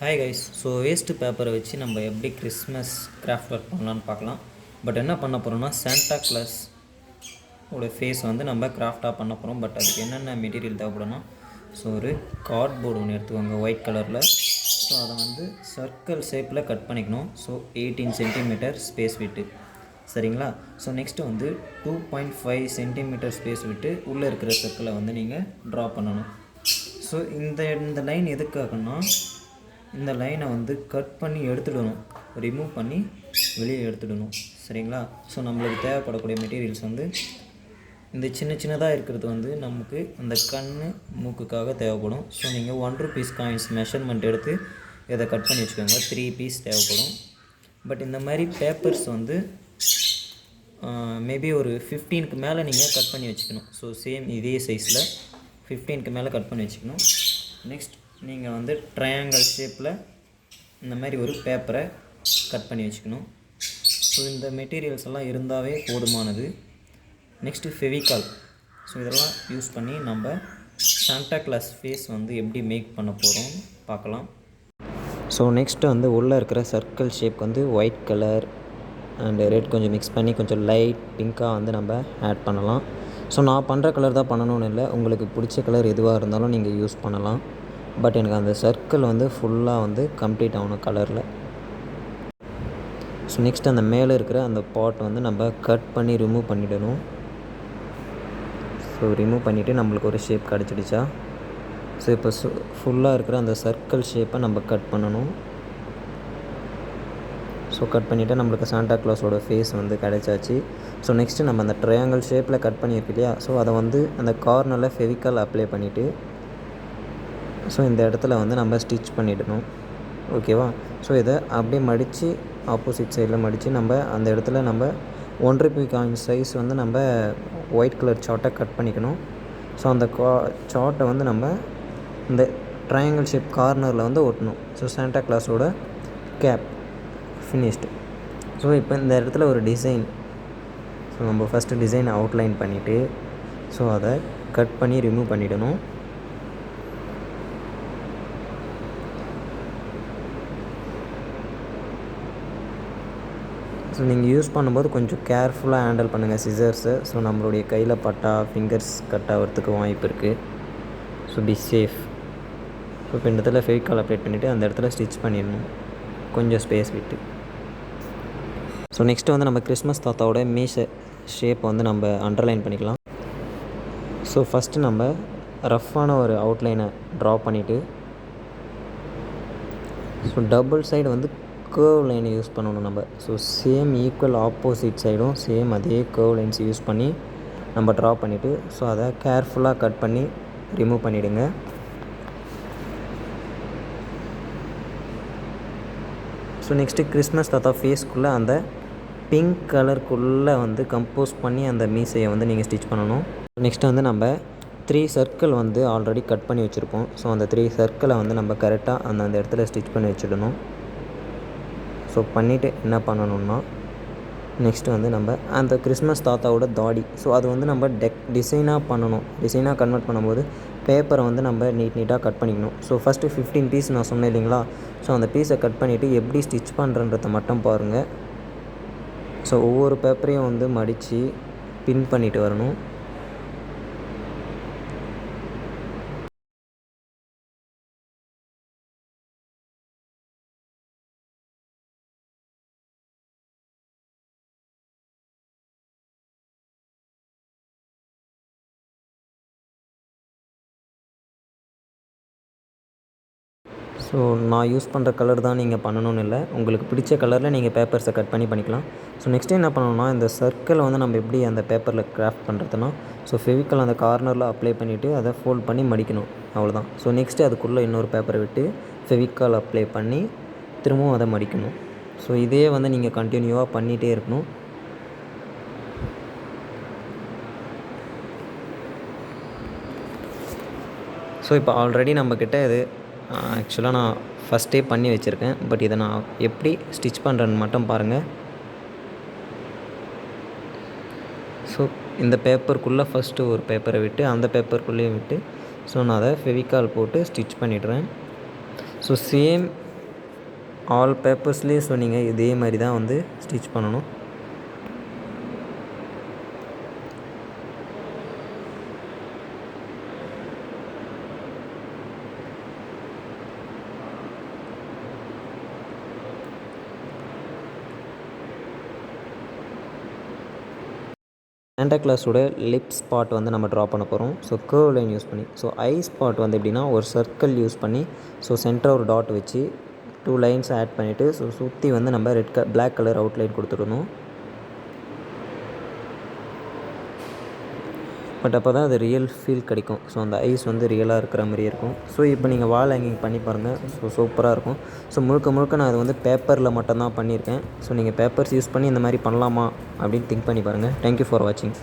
Hi guys. So waste பேப்பரை வச்சு நம்ம எப்படி கிறிஸ்மஸ் கிராஃப்ட் ஒர்க் பண்ணலான்னு பார்க்கலாம். பட் என்ன பண்ண போகிறோம்னா சாண்டா கிளாஸ் ஃபேஸ் வந்து நம்ம கிராஃப்டாக பண்ண போகிறோம். பட் அதுக்கு என்னென்ன மெட்டீரியல் தேவைப்படும்னா, ஸோ ஒரு கார்ட்போர்டு ஒன்று எடுத்துக்கோங்க ஒயிட் கலரில். ஸோ அதை வந்து சர்க்கிள் ஷேப்பில் கட் பண்ணிக்கணும். ஸோ 18 சென்டிமீட்டர் ஸ்பேஸ் விட்டு, சரிங்களா. ஸோ நெக்ஸ்ட்டு வந்து 2.5 சென்டிமீட்டர் ஸ்பேஸ் விட்டு உள்ளே இருக்கிற சர்க்கிளை வந்து நீங்கள் ட்ரா பண்ணணும். ஸோ இந்த லைன் எதுக்காகனா, இந்த லைனை வந்து கட் பண்ணி எடுத்துடணும், ரிமூவ் பண்ணி வெளியே எடுத்துடணும், சரிங்களா. ஸோ நம்மளுக்கு தேவைப்படக்கூடிய மெட்டீரியல்ஸ் வந்து இந்த சின்னதாக இருக்கிறது வந்து நமக்கு அந்த கண் மூக்குக்காக தேவைப்படும். ஸோ நீங்கள் 1 rupees காயின்ஸ் மெஷர்மெண்ட் எடுத்து இதை கட் பண்ணி வச்சுக்கோங்க. 3 பீஸ் தேவைப்படும். பட் இந்த மாதிரி பேப்பர்ஸ் வந்து மேபி ஒரு 15க்கு மேலே நீங்கள் கட் பண்ணி வச்சுக்கணும். ஸோ சேம் இதே சைஸில் 15க்கு மேலே கட் பண்ணி வச்சுக்கணும். நெக்ஸ்ட் நீங்கள் வந்து ட்ரையாங்கிள் ஷேப்பில் இந்த மாதிரி ஒரு பேப்பரை கட் பண்ணி வச்சுக்கணும். ஸோ இந்த மெட்டீரியல்ஸ் எல்லாம் இருந்தாவே போதுமானது. நெக்ஸ்ட்டு ஃபெவிகால். ஸோ இதெல்லாம் யூஸ் பண்ணி நம்ம சாண்டா கிளாஸ் ஃபேஸ் வந்து எப்படி மேக் பண்ண போகிறோம் பார்க்கலாம். ஸோ நெக்ஸ்ட்டு வந்து உள்ளே இருக்கிற சர்க்கிள் ஷேப் வந்து ஒயிட் கலர் அண்டு ரெட் கொஞ்சம் மிக்ஸ் பண்ணி கொஞ்சம் லைட் பிங்க்காக வந்து நம்ம ஆட் பண்ணலாம். ஸோ நான் பண்ணுற கலர் தான் பண்ணணும்னு இல்லை, உங்களுக்கு பிடிச்ச கலர் எதுவாக இருந்தாலும் நீங்கள் யூஸ் பண்ணலாம். பட் எனக்கு அந்த சர்க்கிள் வந்து ஃபுல்லாக வந்து கம்ப்ளீட் ஆகணும் கலரில். ஸோ நெக்ஸ்ட் அந்த மேலே இருக்கிற அந்த பாட் வந்து நம்ம கட் பண்ணி ரிமூவ் பண்ணிடணும். ஸோ ரிமூவ் பண்ணிவிட்டு நம்மளுக்கு ஒரு ஷேப் கிடச்சிடுச்சா. ஸோ இப்போ ஃபுல்லாக இருக்கிற அந்த சர்க்கிள் ஷேப்பை நம்ம கட் பண்ணணும். ஸோ கட் பண்ணிவிட்டு நம்மளுக்கு சாண்டா கிளாஸோட ஃபேஸ் வந்து கிடச்சாச்சு. ஸோ நெக்ஸ்ட்டு நம்ம அந்த ட்ரையாங்கிள் ஷேப்பில் கட் பண்ணியிருக்கு இல்லையா, ஸோ அதை வந்து அந்த கார்னரில் ஃபெவிகால் அப்ளை பண்ணிவிட்டு ஸோ இந்த இடத்துல வந்து நம்ம ஸ்டிச் பண்ணிடணும், ஓகேவா. ஸோ இதை அப்படியே மடித்து ஆப்போசிட் சைடில் மடித்து நம்ம அந்த இடத்துல நம்ம 1 rupee காயின் சைஸ் வந்து நம்ம ஒயிட் கலர் சார்ட்டை கட் பண்ணிக்கணும். ஸோ அந்த சார்ட்டை வந்து நம்ம இந்த ட்ரையாங்கிள் ஷேப் கார்னரில் வந்து ஒட்டணும். ஸோ சாண்டா கிளாஸோட கேப் ஃபினிஷ்டு. ஸோ இப்போ இந்த இடத்துல ஒரு டிசைன். ஸோ நம்ம ஃபஸ்ட்டு டிசைன் அவுட்லைன் பண்ணிவிட்டு ஸோ அதை கட் பண்ணி ரிமூவ் பண்ணிடணும். ஸோ நீங்கள் யூஸ் பண்ணும்போது கொஞ்சம் கேர்ஃபுல்லாக ஹேண்டில் பண்ணுங்கள் சிசர்ஸை. ஸோ நம்மளுடைய கையில் பட்டா ஃபிங்கர்ஸ் கட் ஆகிறதுக்கு வாய்ப்பு இருக்குது. So be safe. ஸோ இப்போ இந்த இடத்துல ஃபெவிகால் அப்ளை பண்ணிவிட்டு அந்த இடத்துல ஸ்டிச் பண்ணிடணும் கொஞ்சம் ஸ்பேஸ் விட்டு. ஸோ நெக்ஸ்ட்டு வந்து நம்ம கிறிஸ்மஸ் தாத்தாவோட மீசை ஷேப் வந்து நம்ம அண்டர்லைன் பண்ணிக்கலாம். ஸோ ஃபஸ்ட்டு நம்ம ரஃப்பான ஒரு அவுட்லைனை ட்ரா பண்ணிவிட்டு ஸோ டபுள் சைடு வந்து கேர்வ் லைனை யூஸ் பண்ணணும் நம்ம. ஸோ சேம் ஈக்குவல் ஆப்போசிட் சைடும் சேம் அதே கேர்வ் லைன்ஸ் யூஸ் பண்ணி நம்ம ட்ரா பண்ணிவிட்டு ஸோ அதை கேர்ஃபுல்லாக கட் பண்ணி ரிமூவ் பண்ணிவிடுங்க. ஸோ நெக்ஸ்ட்டு கிறிஸ்மஸ் தாத்தா ஃபேஸ்க்குள்ளே அந்த பிங்க் கலருக்குள்ளே வந்து கம்போஸ் பண்ணி அந்த மீசையை வந்து நீங்கள் ஸ்டிச் பண்ணணும். நெக்ஸ்ட்டு வந்து நம்ம 3 சர்க்கிள் வந்து ஆல்ரெடி கட் பண்ணி வச்சுருப்போம். ஸோ அந்த 3 சர்க்கிளை வந்து நம்ம கரெக்டாக அந்த இடத்துல ஸ்டிச் பண்ணி வச்சிடணும். ஸோ பண்ணிவிட்டு என்ன பண்ணணும்னா, நெக்ஸ்ட்டு வந்து நம்ம அந்த கிறிஸ்மஸ் தாத்தாவோட தாடி, ஸோ அது வந்து நம்ம டிசைனாக பண்ணணும். டிசைனாக கன்வெர்ட் பண்ணும்போது பேப்பரை வந்து நம்ம நீட்டாக கட் பண்ணிக்கணும். ஸோ ஃபஸ்ட்டு 15 பீஸ் நான் சொன்னேன் இல்லைங்களா, ஸோ அந்த பீஸை கட் பண்ணிவிட்டு எப்படி ஸ்டிச் பண்ணுறன்றதை மட்டும் பாருங்கள். ஸோ ஒவ்வொரு பேப்பரையும் வந்து மடித்து பின் பண்ணிட்டு வரணும். ஸோ நான் யூஸ் பண்ணுற கலர் தான் நீங்கள் பண்ணணும்னு இல்லை, உங்களுக்கு பிடிச்ச கலரில் நீங்கள் பேப்பர்ஸை கட் பண்ணிக்கலாம். ஸோ நெக்ஸ்ட்டு என்ன பண்ணணும்னா, இந்த சர்க்கிளை வந்து நம்ம எப்படி அந்த பேப்பரில் கிராஃப்ட் பண்ணுறதுனா, ஸோ ஃபெவிகால் அந்த கார்னரில் அப்ளை பண்ணிவிட்டு அதை ஃபோல்ட் பண்ணி மடிக்கணும், அவ்வளோதான். ஸோ நெக்ஸ்ட்டு அதுக்குள்ளே இன்னொரு பேப்பரை விட்டு ஃபெவிகால் அப்ளை பண்ணி திரும்பவும் அதை மடிக்கணும். ஸோ இதே வந்து நீங்கள் கண்டினியூவாக பண்ணிகிட்டே இருக்கணும். ஸோ இப்போ ஆல்ரெடி நம்மக்கிட்ட இது ஆக்சுவலாக நான் ஃபஸ்ட்டே பண்ணி வச்சுருக்கேன். பட் இதை நான் எப்படி ஸ்டிச் பண்ணுறேன்னு மட்டும் பாருங்கள். ஸோ இந்த பேப்பருக்குள்ளே ஃபஸ்ட்டு ஒரு பேப்பரை விட்டு அந்த பேப்பருக்குள்ளேயும் விட்டு ஸோ நான் அதை ஃபெவிகால் போட்டு ஸ்டிச் பண்ணிடுறேன். ஸோ சேம் ஆல் பேப்பர்ஸ்லேயே சொன்னீங்க இதே மாதிரி தான் வந்து ஸ்டிச் பண்ணணும். சாண்டா கிளாஸோட லிப் ஸ்பாட் வந்து நம்ம ட்ரா பண்ண போகிறோம். ஸோ கர்வ் லைன் யூஸ் பண்ணி. ஸோ ஐ ஸ்பாட் வந்து எப்படின்னா ஒரு சர்க்கிள் யூஸ் பண்ணி ஸோ சென்டராக ஒரு டாட் வச்சு 2 லைன்ஸ் ஆட் பண்ணிவிட்டு ஸோ சுற்றி வந்து நம்ம பிளாக் கலர் அவுட்லைன் கொடுத்துடணும். பட் அப்போ தான் அது ரியல் ஃபீல் கிடைக்கும். ஸோ அந்த ஐஸ் வந்து ரியலாக இருக்கிற மாதிரியே இருக்கும். ஸோ இப்போ நீங்கள் வால் ஹேங்கிங் பண்ணி பாருங்கள். ஸோ சூப்பராக இருக்கும். ஸோ முழுக்க நான் அது வந்து பேப்பரில் மட்டும்தான் பண்ணியிருக்கேன். ஸோ நீங்கள் பேப்பர்ஸ் யூஸ் பண்ணி இந்த மாதிரி பண்ணலாமா அப்படின்னு திங்க் பண்ணி பாருங்கள். தேங்க்யூ ஃபார் வாட்சிங்.